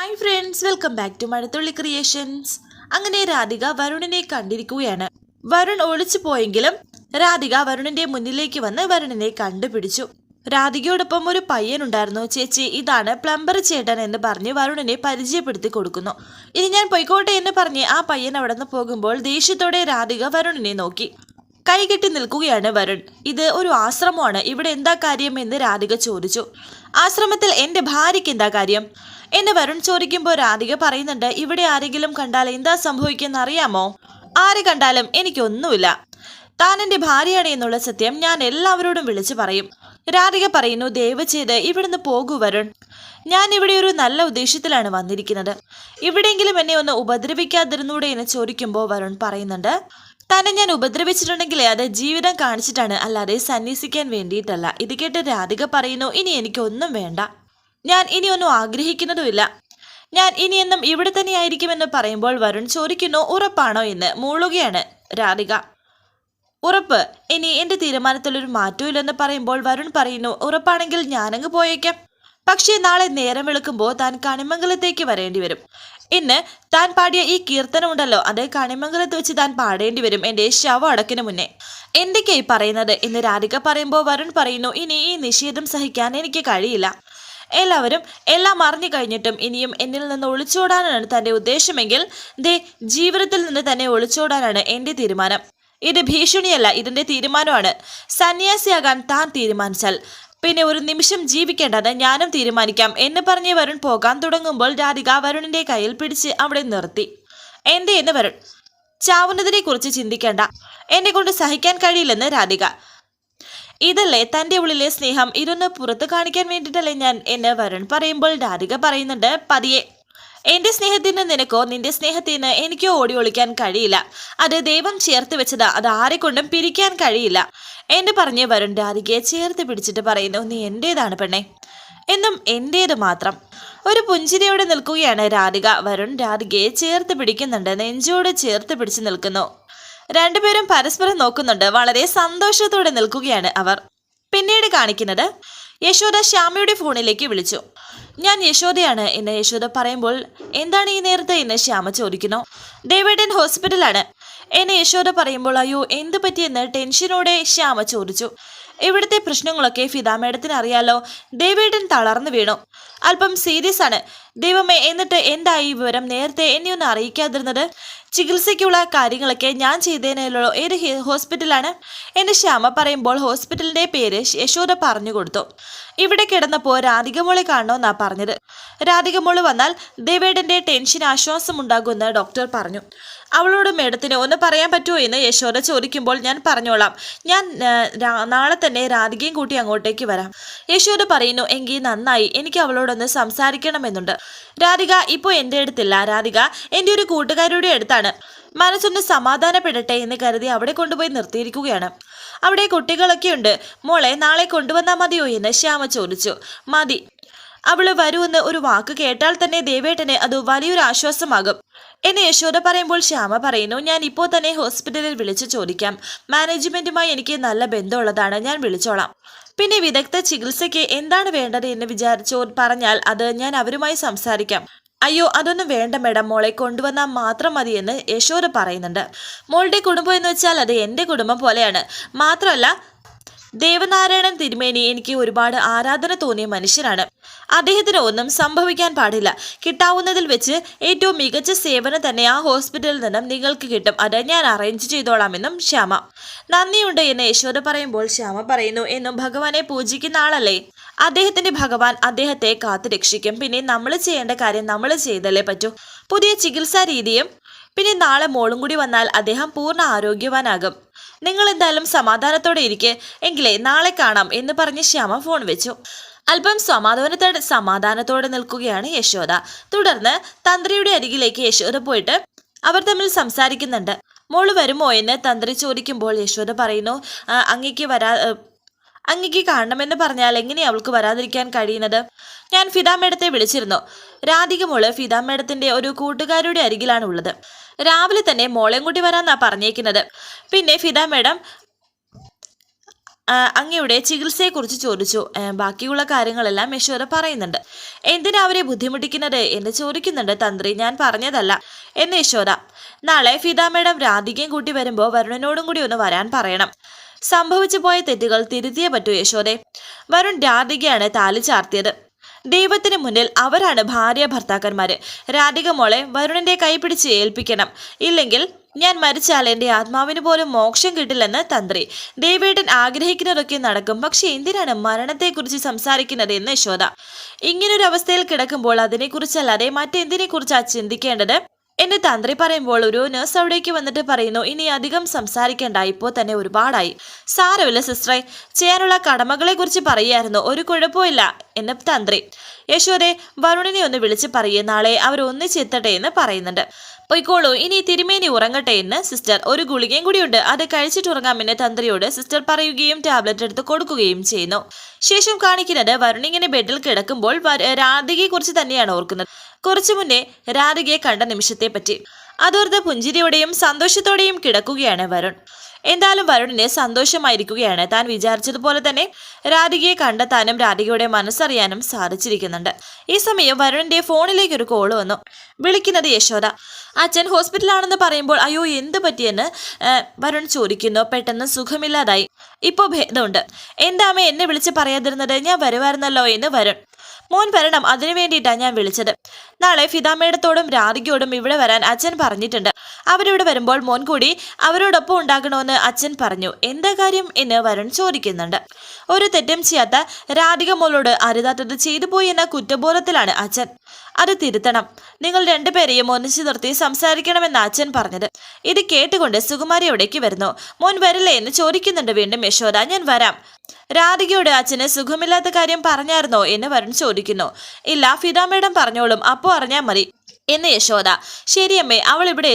Hi friends, welcome back to Mazhathulli creations. അങ്ങനെ രാധിക വരുണിനെ കണ്ടിരിക്കുകയാണ്. വരുൺ ഒളിച്ചു പോയെങ്കിലും രാധിക വരുണിന്റെ മുന്നിലേക്ക് വന്ന് വരുണിനെ കണ്ടുപിടിച്ചു. രാധികയോടൊപ്പം ഒരു പയ്യനുണ്ടായിരുന്നു. ചേച്ചി, ഇതാണ് പ്ലംബർ ചേട്ടൻ എന്ന് പറഞ്ഞ് വരുണിനെ പരിചയപ്പെടുത്തി കൊടുക്കുന്നു. ഇനി ഞാൻ പൊയ്ക്കോട്ടെ എന്ന് പറഞ്ഞ് ആ പയ്യൻ അവിടെ നിന്ന് പോകുമ്പോൾ ദേഷ്യത്തോടെ രാധിക വരുണിനെ നോക്കി. കൈകെട്ടി നിൽക്കുകയാണ് വരുൺ. ഇത് ഒരു ആശ്രമമാണ്, ഇവിടെ എന്താ കാര്യം എന്ന് രാധിക ചോദിച്ചു. ആശ്രമത്തിൽ എൻ്റെ ഭാര്യയ്ക്ക് എന്താ കാര്യം എന്ന് വരുൺ ചോദിക്കുമ്പോൾ രാധിക പറയുന്നുണ്ട്, ഇവിടെ ആരെങ്കിലും കണ്ടാൽ എന്താ സംഭവിക്കുമെന്ന് അറിയാമോ? ആരെ കണ്ടാലും എനിക്കൊന്നുമില്ല. താൻ എൻ്റെ ഭാര്യയാണ് എന്നുള്ള സത്യം ഞാൻ എല്ലാവരോടും വിളിച്ചു പറയും. രാധിക പറയുന്നു, ദയവ് ചെയ്ത് ഇവിടുന്ന് പോകൂ വരുൺ. ഞാൻ ഇവിടെ ഒരു നല്ല ഉദ്ദേശത്തിലാണ് വന്നിരിക്കുന്നത്. ഇവിടെയെങ്കിലും എന്നെ ഒന്ന് ഉപദ്രവിക്കാതിരുന്നൂടെ എന്ന് ചോദിക്കുമ്പോൾ വരുൺ പറയുന്നുണ്ട്, തന്നെ ഞാൻ ഉപദ്രവിച്ചിട്ടുണ്ടെങ്കിൽ അത് ജീവിതം കാണിച്ചിട്ടാണ്, അല്ലാതെ സന്യസിക്കാൻ വേണ്ടിയിട്ടല്ല. ഇത് കേട്ട് രാധിക പറയുന്നു, ഇനി എനിക്കൊന്നും വേണ്ട. ഞാൻ ഇനിയൊന്നും ആഗ്രഹിക്കുന്നതുമില്ല. ഞാൻ ഇനിയെന്നും ഇവിടെ തന്നെ ആയിരിക്കുമെന്ന് പറയുമ്പോൾ വരുൺ ചോദിക്കുന്നു, ഉറപ്പാണോ എന്ന് മൂളുകയാണ് രാധിക. ഉറപ്പ്. ഇനി എൻ്റെ തീരുമാനത്തിലൊരു മാറ്റവും ഇല്ലെന്ന് പറയുമ്പോൾ വരുൺ പറയുന്നു, ഉറപ്പാണെങ്കിൽ ഞാനങ്ങ് പോയേക്കാം. പക്ഷേ നാളെ നേരം വെളുക്കുമ്പോൾ താൻ കണിമംഗലത്തേക്ക് വരേണ്ടി വരും. ഇന്ന് താൻ പാടിയ ഈ കീർത്തനം ഉണ്ടല്ലോ, അത് കണിമംഗലത്ത് വെച്ച് താൻ പാടേണ്ടി വരും എൻ്റെ ശവം അടക്കിന് മുന്നേ. എന്തൊക്കെയായി പറയുന്നത് എന്ന് രാധിക പറയുമ്പോൾ വരുൺ പറയുന്നു, ഇനി ഈ നിഷേധം സഹിക്കാൻ എനിക്ക് കഴിയില്ല. എല്ലാവരും എല്ലാം അറിഞ്ഞു കഴിഞ്ഞിട്ടും ഇനിയും എന്നിൽ നിന്ന് ഒളിച്ചോടാനാണ് തൻ്റെ ഉദ്ദേശമെങ്കിൽ ജീവിതത്തിൽ നിന്ന് തന്നെ ഒളിച്ചോടാനാണ് എൻ്റെ തീരുമാനം. ഇത് ഭീഷണിയല്ല, ഇതിൻ്റെ തീരുമാനമാണ്. സന്യാസിയാകാൻ താൻ തീരുമാനിച്ചാൽ പിന്നെ ഒരു നിമിഷം ജീവിക്കേണ്ടത് ഞാനും തീരുമാനിക്കാം എന്ന് പറഞ്ഞ് വരുൺ പോകാൻ തുടങ്ങുമ്പോൾ രാധിക വരുണിന്റെ കയ്യിൽ പിടിച്ച് അവിടെ നിർത്തി. എന്ന് വരുൺ, ചാവുന്നതിനെ കുറിച്ച് ചിന്തിക്കേണ്ട, എന്നെ കൊണ്ട് സഹിക്കാൻ കഴിയില്ലെന്ന് രാധിക. ഇതല്ലേ തൻ്റെ ഉള്ളിലെ സ്നേഹം, ഇതൊന്ന് പുറത്ത് കാണിക്കാൻ വേണ്ടിയിട്ടല്ലേ ഞാൻ എന്ന് വരുൺ പറയുമ്പോൾ രാധിക പറയുന്നുണ്ട്, പതിയെ. എൻ്റെ സ്നേഹത്തിന് നിനക്കോ നിന്റെ സ്നേഹത്തിന് എനിക്കോ ഓടി ഒളിക്കാൻ കഴിയില്ല. അത് ദൈവം ചേർത്ത് വെച്ചതാ, അത് ആരെക്കൊണ്ടും പിരിക്കാൻ കഴിയില്ല എന്ന് പറഞ്ഞ് വരുൺ രാധികയെ ചേർത്ത് പിടിച്ചിട്ട് പറയുന്നു, നീ എൻ്റേതാണ് പെണ്ണെ, എന്നും എൻ്റേത് മാത്രം. ഒരു പുഞ്ചിരിയോടെ നിൽക്കുകയാണ് രാധിക. വരുൺ രാധികയെ ചേർത്ത് പിടിക്കുന്നുണ്ട്, നെഞ്ചോട് ചേർത്ത് പിടിച്ച് നിൽക്കുന്നു. രണ്ടുപേരും പരസ്പരം നോക്കുന്നുണ്ട്. വളരെ സന്തോഷത്തോടെ നിൽക്കുകയാണ് അവർ. പിന്നീട് കാണിക്കുന്നത് യശോദ ശ്യാമയുടെ ഫോണിലേക്ക് വിളിച്ചു. ഞാൻ യശോദയാണ് എന്ന് യശോദ പറയുമ്പോൾ, എന്താണ് ഈ നേരത്തെ എന്ന് ശ്യാമ ചോദിക്കുന്നു. ദേവേട്ടൻ ഹോസ്പിറ്റലാണ് എന്ന് യശോദ പറയുമ്പോൾ, അയ്യോ എന്ത് പറ്റിയെന്ന് ടെൻഷനോടെ ശ്യാമ ചോദിച്ചു. ഇവിടുത്തെ പ്രശ്നങ്ങളൊക്കെ ഫിദ മേഡത്തിന് അറിയാലോ. ദേവേട്ടൻ തളർന്നു വീണു, അല്പം സീരിയസ് ആണ്. ദൈവമേ, എന്നിട്ട് എന്തായി വിവരം? നേരത്തെ എന്നെ ഒന്ന് അറിയിക്കാതിരുന്നത്? ചികിത്സയ്ക്കുള്ള കാര്യങ്ങളൊക്കെ ഞാൻ ചെയ്തേനല്ലോ. ഏത് ഹോസ്പിറ്റലാണ് എന്ന് ശ്യാമ പറയുമ്പോൾ ഹോസ്പിറ്റലിന്റെ പേര് യശോദ പറഞ്ഞു കൊടുത്തു. ഇവിടെ കിടന്നപ്പോൾ രാധികമോളെ കാണണമെന്നാ പറഞ്ഞത്. രാധികമോള് വന്നാൽ ദേവേടന്റെ ടെൻഷൻ ആശ്വാസമുണ്ടാകുമെന്ന് ഡോക്ടർ പറഞ്ഞു. അവളോട് മേഡത്തിന് ഒന്ന് പറയാൻ പറ്റുമോ എന്ന് യശോദ ചോദിക്കുമ്പോൾ, ഞാൻ പറഞ്ഞോളാം. ഞാൻ നാളെ തന്നെ രാധികയും കൂട്ടി അങ്ങോട്ടേക്ക് വരാം. യശോദ പറയുന്നു, എങ്കിൽ നന്നായി, എനിക്ക് അവളോടൊന്ന് സംസാരിക്കണമെന്നുണ്ട്. രാധിക ഇപ്പോൾ എൻ്റെ അടുത്തില്ല. രാധിക എൻ്റെ ഒരു കൂട്ടുകാരുടെ അടുത്താണ്. മനസ്സൊന്ന് സമാധാനപ്പെടട്ടെ എന്ന് കരുതി അവിടെ കൊണ്ടുപോയി നിർത്തിയിരിക്കുകയാണ്. അവിടെ കുട്ടികളൊക്കെ ഉണ്ട്. മോളെ നാളെ കൊണ്ടുവന്നാൽ മതിയോ എന്ന് ശ്യാമ ചോദിച്ചു. മതി. അവള് വരുമെന്ന് ഒരു വാക്ക് കേട്ടാൽ തന്നെ ദേവേട്ടന് അത് വലിയൊരു ആശ്വാസമാകും എന്ന് യശോദ പറയുമ്പോൾ ശ്യാമ പറയുന്നു, ഞാൻ ഇപ്പോൾ തന്നെ ഹോസ്പിറ്റലിൽ വിളിച്ചു ചോദിക്കാം. മാനേജ്മെന്റുമായി എനിക്ക് നല്ല ബന്ധമുള്ളതാണ്, ഞാൻ വിളിച്ചോളാം. പിന്നെ വിദഗ്ധ ചികിത്സയ്ക്ക് എന്താണ് വേണ്ടത് എന്ന് വിചാരിച്ചോ പറഞ്ഞാൽ അത് ഞാൻ അവരുമായി സംസാരിക്കാം. അയ്യോ അതൊന്നും വേണ്ട മേഡം, മോളെ കൊണ്ടുവന്നാൽ മാത്രം മതിയെന്ന് യശോദ പറയുന്നുണ്ട്. മോളുടെ കുടുംബം എന്ന് വെച്ചാൽ അത് എൻ്റെ കുടുംബം പോലെയാണ്. മാത്രമല്ല ദേവനാരായണൻ തിരുമേനി എനിക്ക് ഒരുപാട് ആരാധന തോന്നിയ മനുഷ്യനാണ്. അദ്ദേഹത്തിന് ഒന്നും സംഭവിക്കാൻ പാടില്ല. കിട്ടാവുന്നതിൽ വെച്ച് ഏറ്റവും മികച്ച സേവനം തന്നെ ആ ഹോസ്പിറ്റലിൽ നിന്നും നിങ്ങൾക്ക് കിട്ടും. അത് ഞാൻ അറേഞ്ച് ചെയ്തോളാമെന്നും ശ്യാമ. നന്ദിയുണ്ട് എന്ന് യശോദ പറയുമ്പോൾ ശ്യാമ പറയുന്നു, എന്നും ഭഗവാനെ പൂജിക്കുന്ന ആളല്ലേ, അദ്ദേഹത്തിന്റെ ഭഗവാൻ അദ്ദേഹത്തെ കാത്തു രക്ഷിക്കും. പിന്നെ നമ്മൾ ചെയ്യേണ്ട കാര്യം നമ്മൾ ചെയ്തല്ലേ പറ്റൂ. പുതിയ ചികിത്സാ രീതിയും പിന്നെ നാളെ മോളും കൂടി വന്നാൽ അദ്ദേഹം പൂർണ്ണ ആരോഗ്യവാനാകും. നിങ്ങൾ എന്തായാലും സമാധാനത്തോടെ ഇരിക്കെ, എങ്കിലേ നാളെ കാണാം എന്ന് പറഞ്ഞ് ശ്യാമ ഫോൺ വെച്ചു. അല്പം സമാധാനത്തോടെ നിൽക്കുകയാണ് യശോദ. തുടർന്ന് തന്ത്രിയുടെ അരികിലേക്ക് യശോദ പോയിട്ട് അവർ തമ്മിൽ സംസാരിക്കുന്നുണ്ട്. മോള് വരുമോ എന്ന് തന്ത്രി ചോദിക്കുമ്പോൾ യശോദ പറയുന്നു, അങ്ങേക്ക് കാണണമെന്ന് പറഞ്ഞാൽ എങ്ങനെയാ അവൾക്ക് വരാതിരിക്കാൻ കഴിയുന്നത്? ഞാൻ ഫിദ മേഡത്തെ വിളിച്ചിരുന്നു. രാധിക മോള് ഫിദ മേഡത്തിന്റെ ഒരു കൂട്ടുകാരുടെ അരികിലാണ് ഉള്ളത്. രാവിലെ തന്നെ മോളെയും കൂട്ടി വരാന്നാ പറഞ്ഞേക്കുന്നത്. പിന്നെ ഫിദ മേഡം അങ്ങയുടെ ചികിത്സയെക്കുറിച്ച് ചോദിച്ചു. ബാക്കിയുള്ള കാര്യങ്ങളെല്ലാം യശോദ പറയുന്നുണ്ട്. എന്തിനാ അവരെ ബുദ്ധിമുട്ടിക്കുന്നത് എന്ന് ചോദിക്കുന്നുണ്ട് തന്ത്രി. ഞാൻ പറഞ്ഞതല്ല എന്ന് യശോദ. നാളെ ഫിദ മേഡം രാധികയും കൂട്ടി വരുമ്പോൾ വരുണിനോടും കൂടി ഒന്ന് വരാൻ പറയണം. സംഭവിച്ചു പോയ തെറ്റുകൾ തിരുത്തിയേ പറ്റൂ യശോദെ. വരുൺ രാധികയാണ് താലി ചാർത്തിയത്. ദൈവത്തിന് മുന്നിൽ അവരാണ് ഭാര്യ ഭർത്താക്കന്മാര്. രാധിക മോളെ വരുണിന്റെ കൈ പിടിച്ച് ഏൽപ്പിക്കണം. ഇല്ലെങ്കിൽ ഞാൻ മരിച്ചാൽ എൻ്റെ ആത്മാവിന് പോലും മോക്ഷം കിട്ടില്ലെന്ന് തന്ത്രി. ദേവേട്ടൻ ആഗ്രഹിക്കുന്നതൊക്കെ നടക്കും. പക്ഷെ എന്തിനാണ് മരണത്തെക്കുറിച്ച് സംസാരിക്കുന്നത് എന്ന് യശോദ. ഇങ്ങനൊരു അവസ്ഥയിൽ കിടക്കുമ്പോൾ അതിനെക്കുറിച്ചല്ലാതെ മറ്റെന്തിനെക്കുറിച്ചാ ചിന്തിക്കേണ്ടത് എന്ന് തന്ത്രി പറയുമ്പോൾ ഒരു നഴ്സ് അവിടേക്ക് വന്നിട്ട് പറയുന്നു, ഇനി അധികം സംസാരിക്കേണ്ട, ഇപ്പോൾ തന്നെ ഒരുപാടായി. സാരമില്ല സിസ്റ്ററെ, ചെയ്യാനുള്ള കടമകളെ കുറിച്ച് പറയായിരുന്നു, ഒരു കുഴപ്പമില്ല എന്ന് തന്ത്രി. യശോദെ, വരുണിനെ ഒന്ന് വിളിച്ച് പറയേ, നാളെ അവർ ഒന്നിച്ചെത്തട്ടെ എന്ന് പറയുന്നുണ്ട്. പൊയ്ക്കോളൂ, ഇനി തിരുമേനി ഉറങ്ങട്ടെ എന്ന് സിസ്റ്റർ. ഒരു ഗുളികയും കൂടിയുണ്ട്, അത് കഴിച്ചിട്ട് ഉറങ്ങാമെന്ന് തന്ത്രിയോട് സിസ്റ്റർ പറയുകയും ടാബ്ലറ്റ് എടുത്ത് കൊടുക്കുകയും ചെയ്യുന്നു. ശേഷം കാണിക്കുന്നത് വരുണിങ്ങനെ ബെഡിൽ കിടക്കുമ്പോൾ രാധികയെ കുറിച്ച് തന്നെയാണ് ഓർക്കുന്നത്. കുറച്ചു മുന്നേ രാധികയെ കണ്ട നിമിഷത്തെ പറ്റി അതോർത്ത് പുഞ്ചിരിയോടെയും സന്തോഷത്തോടെയും കിടക്കുകയാണ് വരുൺ. എന്തായാലും വരുണിന് സന്തോഷമായിരിക്കുകയാണ്. താൻ വിചാരിച്ചതുപോലെ തന്നെ രാധികയെ കണ്ടെത്താനും രാധികയുടെ മനസ്സറിയാനും സാധിച്ചിരിക്കുന്നുണ്ട്. ഈ സമയം വരുണിന്റെ ഫോണിലേക്ക് ഒരു കോള് വന്നു. വിളിക്കുന്നത് യശോദ. അച്ഛൻ ഹോസ്പിറ്റലാണെന്ന് പറയുമ്പോൾ അയ്യോ എന്ത് പറ്റിയെന്ന് വരുൺ ചോദിക്കുന്നു. പെട്ടെന്ന് സുഖമില്ലാതായി, ഇപ്പോൾ ഭേദമുണ്ട്. എന്താമേ എന്നെ വിളിച്ച് പറയാതിരുന്നത്? ഞാൻ വരുമായിരുന്നല്ലോ എന്ന് വരുൺ. മോൻ വരണം, അതിനു വേണ്ടിയിട്ടാണ് ഞാൻ വിളിച്ചത്. നാളെ ഫിദ മേഡത്തോടും രാധികയോടും ഇവിടെ വരാൻ അച്ഛൻ പറഞ്ഞിട്ടുണ്ട്. അവരിവിടെ വരുമ്പോൾ മോൻ കൂടി അവരോടൊപ്പം ഉണ്ടാകണമെന്ന് അച്ഛൻ പറഞ്ഞു. എന്താ കാര്യം എന്ന് വരുൺ ചോദിക്കുന്നുണ്ട്. ഒരു തെറ്റും ചെയ്യാത്ത രാധിക മോളോട് അരുതാത്തത് ചെയ്തു പോയി എന്ന കുറ്റബോധത്തിലാണ് അച്ഛൻ. അത് തിരുത്തണം. നിങ്ങൾ രണ്ടുപേരെയും ഒന്നിച്ചു നിർത്തി സംസാരിക്കണമെന്ന് അച്ഛൻ പറഞ്ഞത്. ഇത് കേട്ടുകൊണ്ട് സുകുമാരി അവിടേക്ക് വരുന്നു. മോൻ വരില്ലേ എന്ന് ചോദിക്കുന്നുണ്ട് വീണ്ടും യശോദ. ഞാൻ വരാം. രാധികയോട് അച്ഛന് സുഖമില്ലാത്ത കാര്യം പറഞ്ഞായിരുന്നോ എന്ന് വരുൺ ചോദിക്കുന്നു. ഇല്ല, ഫിദ മേഡം പറഞ്ഞോളും, അപ്പോൾ അറിഞ്ഞാൽ മതി എന്ന് യശോദ. ശരിയമ്മേ, അവൾ അവിടെ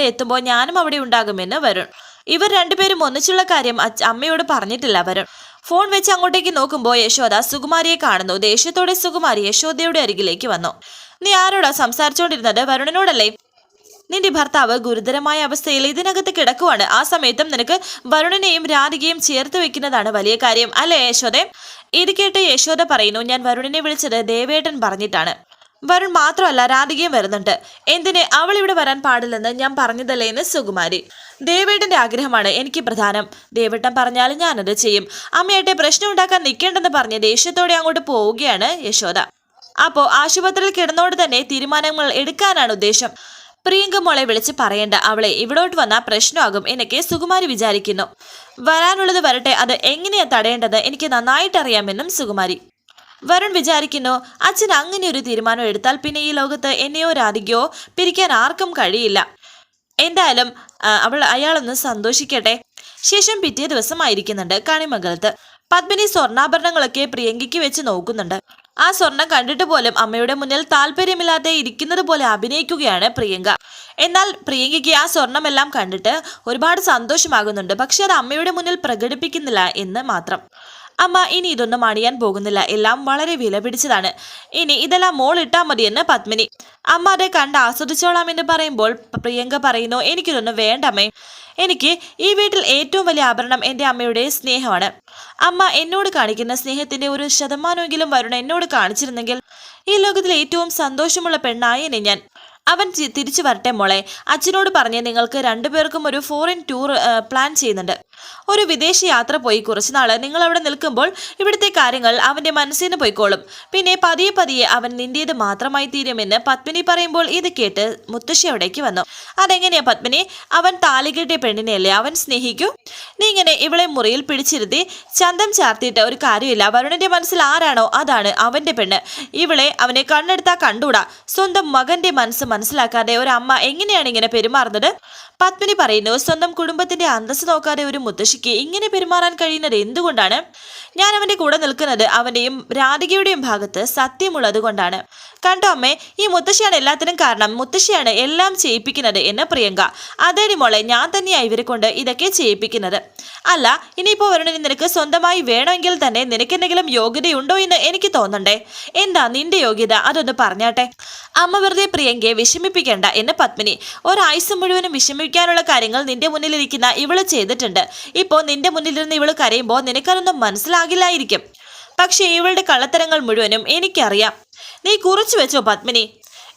എത്തുമ്പോൾ ഞാനും അവിടെ ഉണ്ടാകുമെന്ന് വരുൺ. ഇവർ രണ്ടുപേരും ഒന്നിച്ചുള്ള കാര്യം അമ്മയോട് പറഞ്ഞിട്ടില്ല വരുൺ. ഫോൺ വെച്ച് അങ്ങോട്ടേക്ക് നോക്കുമ്പോൾ യശോദ സുകുമാരിയെ കാണുന്നു. ദേഷ്യത്തോടെ സുകുമാരി യശോദയുടെ അരികിലേക്ക് വന്നു. നീ ആരോടാ സംസാരിച്ചോണ്ടിരുന്നത്? വരുണിനോടല്ലേ? നിന്റെ ഭർത്താവ് ഗുരുതരമായ അവസ്ഥയിൽ ഇതിനകത്ത് കിടക്കുവാണ്. ആ സമയത്തും നിനക്ക് വരുണിനെയും രാധികയും ചേർത്ത് വെക്കുന്നതാണ് വലിയ കാര്യം അല്ലേ യശോദെ? ഇത് കേട്ട് യശോദ പറയുന്നു, ഞാൻ വരുണിനെ വിളിച്ചത് ദേവേട്ടൻ പറഞ്ഞിട്ടാണ്. വരുൺ മാത്രമല്ല, രാധികയും വരുന്നുണ്ട്. എന്തിന് അവൾ ഇവിടെ വരാൻ പാടില്ലെന്ന് ഞാൻ പറഞ്ഞതല്ലേ എന്ന് സുകുമാരി. ദേവേട്ടന്റെ ആഗ്രഹമാണ് എനിക്ക് പ്രധാനം. ദേവേട്ടൻ പറഞ്ഞാലും ഞാനത് ചെയ്യും. അമ്മയായിട്ട് പ്രശ്നം ഉണ്ടാക്കാൻ നിൽക്കേണ്ടെന്ന് പറഞ്ഞ് ദേഷ്യത്തോടെ അങ്ങോട്ട് പോവുകയാണ് യശോദ. അപ്പോൾ ആശുപത്രിയിൽ കിടന്നോട് തന്നെ തീരുമാനങ്ങൾ എടുക്കാനാണ് ഉദ്ദേശം. പ്രിയങ്ക മോളെ വിളിച്ച് പറയേണ്ട, അവളെ ഇവിടോട്ട് വന്നാൽ പ്രശ്നമാകും എന്നൊക്കെ സുകുമാരി വിചാരിക്കുന്നു. വരാനുള്ളത് വരട്ടെ, അത് എങ്ങനെയാ തടയേണ്ടത് എനിക്ക് നന്നായിട്ട് അറിയാമെന്നും സുകുമാരി. വരുൺ വിചാരിക്കുന്നു, അച്ഛൻ അങ്ങനെ ഒരു തീരുമാനം എടുത്താൽ പിന്നെ ഈ ലോകത്ത് എന്നെയോ രാധികയോ പിരിക്കാൻ ആർക്കും കഴിയില്ല. എന്തായാലും അയാളൊന്ന് സന്തോഷിക്കട്ടെ. ശേഷം പിറ്റേ ദിവസമായിരിക്കുന്നുണ്ട് കണിമംഗലത്ത്. പത്മിനി സ്വർണ്ണാഭരണങ്ങളൊക്കെ പ്രിയങ്കയ്ക്ക് വെച്ച് നോക്കുന്നുണ്ട്. ആ സ്വർണം കണ്ടിട്ട് പോലും അമ്മയുടെ മുന്നിൽ താല്പര്യമില്ലാതെ ഇരിക്കുന്നത് പോലെ അഭിനയിക്കുകയാണ് പ്രിയങ്ക. എന്നാൽ പ്രിയങ്കയ്ക്ക് ആ സ്വർണമെല്ലാം കണ്ടിട്ട് ഒരുപാട് സന്തോഷമാകുന്നുണ്ട്. പക്ഷെ അത് അമ്മയുടെ മുന്നിൽ പ്രകടിപ്പിക്കുന്നില്ല എന്ന് മാത്രം. അമ്മ ഇനി ഇതൊന്നും അണിയാൻ പോകുന്നില്ല, എല്ലാം വളരെ വില പിടിച്ചതാണ്. ഇനി ഇതെല്ലാം മോൾ ഇട്ടാൽ മതിയെന്ന് പത്മിനി. അമ്മ അത് കണ്ട് ആസ്വദിച്ചോളാം എന്ന് പറയുമ്പോൾ പ്രിയങ്ക പറയുന്നു, എനിക്കിതൊന്നും വേണ്ടമ്മേ. എനിക്ക് ഈ വീട്ടിൽ ഏറ്റവും വലിയ ആഭരണം എൻ്റെ അമ്മയുടെ സ്നേഹമാണ്. അമ്മ എന്നോട് കാണിക്കുന്ന സ്നേഹത്തിന്റെ 1% വരുൺ എന്നോട് കാണിച്ചിരുന്നെങ്കിൽ ഈ ലോകത്തിൽ ഏറ്റവും സന്തോഷമുള്ള പെണ്ണായേനെ ഞാൻ. അവൻ തിരിച്ചു വരട്ടെ മോളെ. അച്ഛനോട് പറഞ്ഞ് നിങ്ങൾക്ക് രണ്ടുപേർക്കും ഒരു ഫോറിൻ ടൂർ പ്ലാൻ ചെയ്യുന്നുണ്ട്. ഒരു വിദേശ യാത്ര പോയി കുറച്ചുനാൾ നിങ്ങൾ അവിടെ നിൽക്കുമ്പോൾ ഇവിടുത്തെ കാര്യങ്ങൾ അവന്റെ മനസ്സിന് പോയിക്കോളും. പിന്നെ പതിയെ പതിയെ അവൻ നിന്റേത് മാത്രമായി തീരുമെന്ന് പത്മിനി പറയുമ്പോൾ ഇത് കേട്ട് മുത്തശ്ശി അവിടേക്ക് വന്നു. അതെങ്ങനെയാ പത്മിനി? അവൻ താലി കെട്ടിയ പെണ്ണിനെയല്ലേ അവൻ സ്നേഹിക്കൂ? നീ ഇങ്ങനെ ഇവളെ മുറിയിൽ പിടിച്ചിരുത്തി ചന്തം ചാർത്തിയിട്ട് ഒരു കാര്യമില്ല. വരുണിന്റെ മനസ്സിൽ ആരാണോ അതാണ് അവന്റെ പെണ്ണ്. ഇവളെ അവനെ കണ്ണെടുത്താ കണ്ടൂടാ. സ്വന്തം മകന്റെ മനസ്സ് മനസ്സിലാക്കാതെ ഒരു അമ്മ എങ്ങനെയാണ് ഇങ്ങനെ പെരുമാറുന്നത്? പത്മിനി പറയുന്നു, സ്വന്തം കുടുംബത്തിന്റെ അന്തസ്സ് നോക്കാതെ ഒരു മുത്തശ്ശിക്ക് ഇങ്ങനെ പെരുമാറാൻ കഴിയുന്നത് എന്തുകൊണ്ടാണ്? ഞാൻ അവന്റെ കൂടെ നിൽക്കുന്നത് അവന്റെയും രാധികയുടെയും ഭാഗത്ത് സത്യമുള്ളത് കൊണ്ടാണ്. കണ്ടോ അമ്മേ, ഈ മുത്തശ്ശിയാണ് എല്ലാത്തിനും കാരണം. മുത്തശ്ശിയാണ് എല്ലാം ചെയ്യിപ്പിക്കുന്നത് എന്ന് പ്രിയങ്ക. അതേടി മോളെ, ഞാൻ തന്നെയാ ഇവരെ കൊണ്ട് ഇതൊക്കെ ചെയ്യിപ്പിക്കുന്നത്. അല്ല, ഇനിയിപ്പോ വരുണിന് നിനക്ക് സ്വന്തമായി വേണമെങ്കിൽ തന്നെ നിനക്കെന്തെങ്കിലും യോഗ്യതയുണ്ടോ എന്ന് എനിക്ക് തോന്നണ്ടേ? എന്താ നിന്റെ യോഗ്യത? അതൊന്ന് പറഞ്ഞാട്ടെ. അമ്മ വെറുതെ പ്രിയങ്കയെ വിഷമിപ്പിക്കേണ്ട എന്ന് പത്മിനി. ഒരായുസ് മുഴുവനും വിഷമിക്കാനുള്ള കാര്യങ്ങൾ നിന്റെ മുന്നിലിരിക്കുന്ന ഇവള് ചെയ്തിട്ടുണ്ട്. ഇപ്പോൾ നിന്റെ മുന്നിലിരുന്ന് ഇവള് കരയുമ്പോൾ നിനക്കതൊന്നും മനസ്സിലാകില്ലായിരിക്കും. പക്ഷേ ഇവളുടെ കള്ളത്തരങ്ങൾ മുഴുവനും എനിക്കറിയാം. നീ കുറിച്ചു വെച്ചോ പത്മിനി.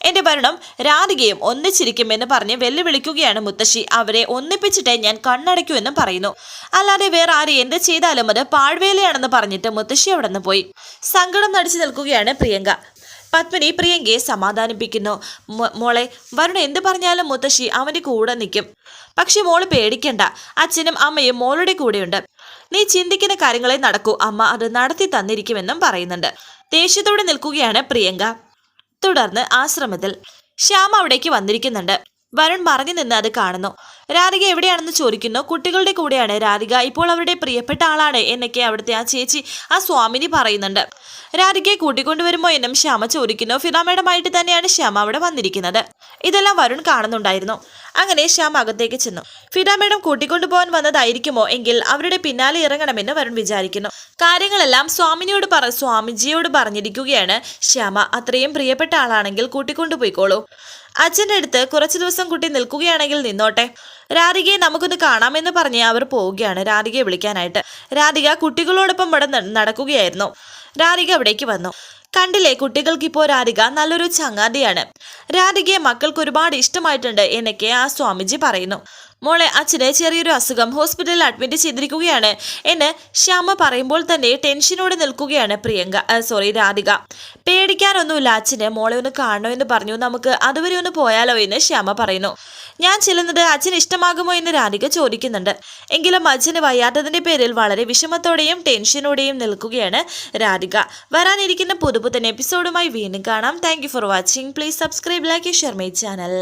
എന്റെ ഭരണം രാധികയും ഒന്നിച്ചിരിക്കുമെന്ന് പറഞ്ഞ് വെല്ലുവിളിക്കുകയാണ് മുത്തശ്ശി. അവരെ ഒന്നിപ്പിച്ചിട്ടേ ഞാൻ കണ്ണടയ്ക്കൂ എന്നും പറയുന്നു. അല്ലാതെ വേറെ ആര് എന്ത് ചെയ്താലും അത് പാഴ്വേലയാണെന്ന് പറഞ്ഞിട്ട് മുത്തശ്ശി അവിടെ നിന്ന് പോയി. സങ്കടം നടിച്ചു നിൽക്കുകയാണ് പ്രിയങ്ക. പത്മിനി പ്രിയങ്കയെ സമാധാനിപ്പിക്കുന്നു. മോളെ, വരുൺ എന്ത് പറഞ്ഞാലും മുത്തശ്ശി അവന്റെ കൂടെ നിൽക്കും. പക്ഷെ മോള് പേടിക്കണ്ട, അച്ഛനും അമ്മയും മോളുടെ കൂടെയുണ്ട്. നീ ചിന്തിക്കുന്ന കാര്യങ്ങളെ നടക്കൂ, അമ്മ അത് നടത്തി തന്നിരിക്കുമെന്നും പറയുന്നുണ്ട്. ദേഷ്യത്തോടെ നിൽക്കുകയാണ് പ്രിയങ്ക. തുടർന്ന് ആശ്രമത്തിൽ ശ്യാം അവിടേക്ക് വന്നിരിക്കുന്നുണ്ട്. വരുൺ മറഞ്ഞു നിന്ന് അത് കാണുന്നു. രാധിക എവിടെയാണെന്ന് ചോദിക്കുന്നു. കുട്ടികളുടെ കൂടെയാണ് രാധിക, ഇപ്പോൾ അവരുടെ പ്രിയപ്പെട്ട ആളാണ് എന്നൊക്കെ അവിടുത്തെ ആ ചേച്ചി, ആ സ്വാമിനി പറയുന്നുണ്ട്. രാധികയെ കൂട്ടിക്കൊണ്ടുവരുമോ എന്നും ശ്യാമ ചോദിക്കുന്നു. ഫിദാമേഡമായിട്ട് തന്നെയാണ് ശ്യാമ അവിടെ വന്നിരിക്കുന്നത്. ഇതെല്ലാം വരുൺ കാണുന്നുണ്ടായിരുന്നു. അങ്ങനെ ശ്യാം അകത്തേക്ക് ചെന്നു. ഫിദാമേഡം കൂട്ടിക്കൊണ്ടുപോകാൻ വന്നതായിരിക്കുമോ എങ്കിൽ അവരുടെ പിന്നാലെ ഇറങ്ങണമെന്ന് വരുൺ വിചാരിക്കുന്നു. കാര്യങ്ങളെല്ലാം സ്വാമിജിയോട് പറഞ്ഞിരിക്കുകയാണ് ശ്യാമ. അത്രയും പ്രിയപ്പെട്ട ആളാണെങ്കിൽ കൂട്ടിക്കൊണ്ടുപോയിക്കോളൂ. അച്ഛൻ്റെ അടുത്ത് കുറച്ചു ദിവസം കുട്ടി നിൽക്കുകയാണെങ്കിൽ നിന്നോട്ടെ. രാധികയെ നമുക്കൊന്ന് കാണാമെന്ന് പറഞ്ഞ് അവർ പോവുകയാണ് രാധികയെ വിളിക്കാനായിട്ട്. രാധിക കുട്ടികളോടൊപ്പം ഇവിടെ നടക്കുകയായിരുന്നു. രാധിക അവിടേക്ക് വന്നു. കണ്ടില്ലേ, കുട്ടികൾക്കിപ്പോൾ രാധിക നല്ലൊരു ചങ്ങാതിയാണ്. രാധികയെ മക്കൾക്ക് ഒരുപാട് ഇഷ്ടമായിട്ടുണ്ട് എന്നൊക്കെ ആ സ്വാമിജി പറയുന്നു. മോളെ, അച്ഛന് ചെറിയൊരു അസുഖം, ഹോസ്പിറ്റലിൽ അഡ്മിറ്റ് ചെയ്തിരിക്കുകയാണ് എന്ന് ശ്യാമ പറയുമ്പോൾ തന്നെ ടെൻഷനോടെ നിൽക്കുകയാണ് രാധിക. പേടിക്കാനൊന്നുമില്ല അച്ഛന്, മോളെ ഒന്ന് കാണണമെന്ന് പറഞ്ഞു. നമുക്ക് അതുവരെ ഒന്ന് പോയാലോ എന്ന് ശ്യാമ പറയുന്നു. ഞാൻ ചെല്ലുന്നത് അച്ഛന് ഇഷ്ടമാകുമോ എന്ന് രാധിക ചോദിക്കുന്നുണ്ട്. എങ്കിലും അച്ഛന് വയ്യാത്തതിന്റെ പേരിൽ വളരെ വിഷമത്തോടെയും ടെൻഷനോടെയും നിൽക്കുകയാണ് രാധിക. വരാനിരിക്കുന്ന പുതുപുത്തൻ എപ്പിസോഡുമായി വീണ്ടും കാണാം. Thank you for watching. Please subscribe, like, share my channel.